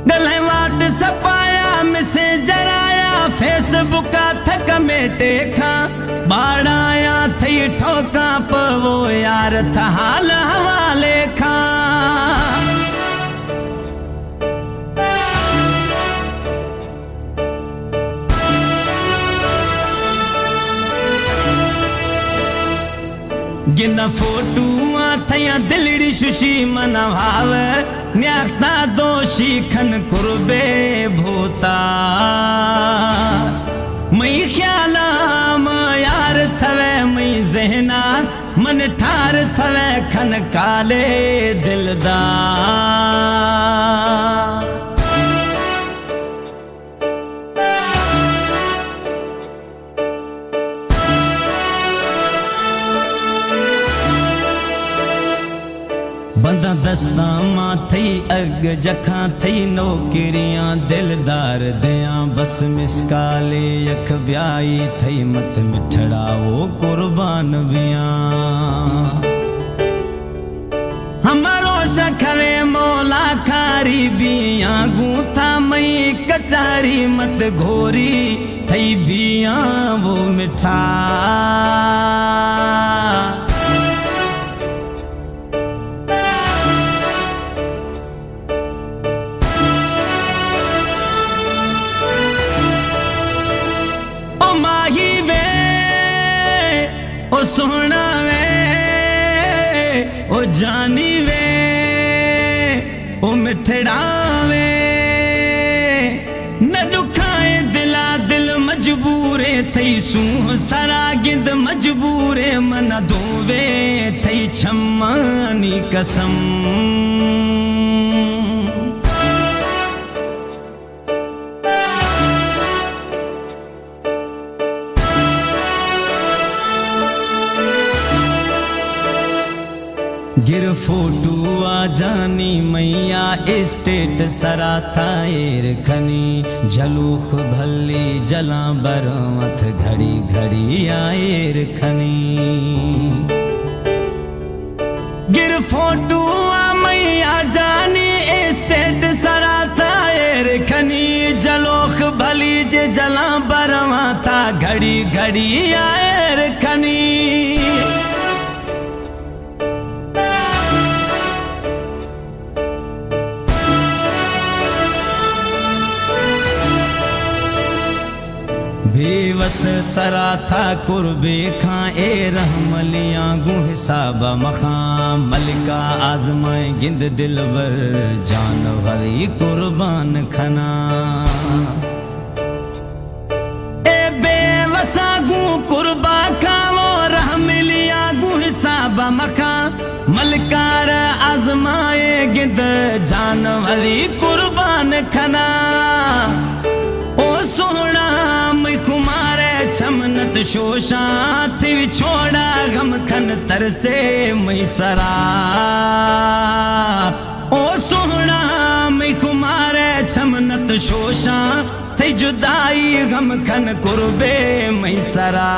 गले वाट सपाया मैसेजर आया फेसबुक थक मेटे खा बाड़ाया थई ठोका पवो यार था हाल हवाले खा गिन फोटू थया दिलड़ी सुशी मना भाव न्याख्ता दोषी खन कुर्बे भूता मई ख्यालाम यार थवे मई जहना मन ठार थवे खन काले दिलदार बंदा दस्ता मां थई अग जखा थई नौकरियां दिलदार दिया बस मिसकाले यख ब्याई थई मत मिठड़ा वो कुर्बान बिया हमारो सखरे मौला खारी बिया गूथा मई कचारी मत घोरी थई बिया वो मिठा ओ सोना वे ओ जानी वे ओ मिठड़ा वे न दुखाए दिला दिल मजबूरे थई सूह सरा गिंद मजबूरे मन दोवे थई छम्मानी कसम गिर फोटू आ जानी मैया स्टेट सरा थाएर खनी जलूख भल्ली जला बरमथ घड़ी घड़ी आएर खनी गिर फोटू आ मैया जानी स्टेट सरा थाएर खनी जलोख भली जे जला बरमा था घड़ी घड़ी आएर खनी बेवस सरा था कुर्बे खां ए रहमलियां गु हिसाब मखा मलिका आजमाए गिंद दिलबर जानवरी कुर्बान खना ए बेवसा गु कुर्बा खा वो रहमलियां गु हिसाब मखा मलिकार आजमाए गिंद जानवरी कुर्बान खना ओ सोना छमनत शोशा थी छोड़ा गम खन तरसे मई सरा ओ सोना मई कुमारे छमनत शोशा थी जुदाई गम खन कुर्बे मई सरा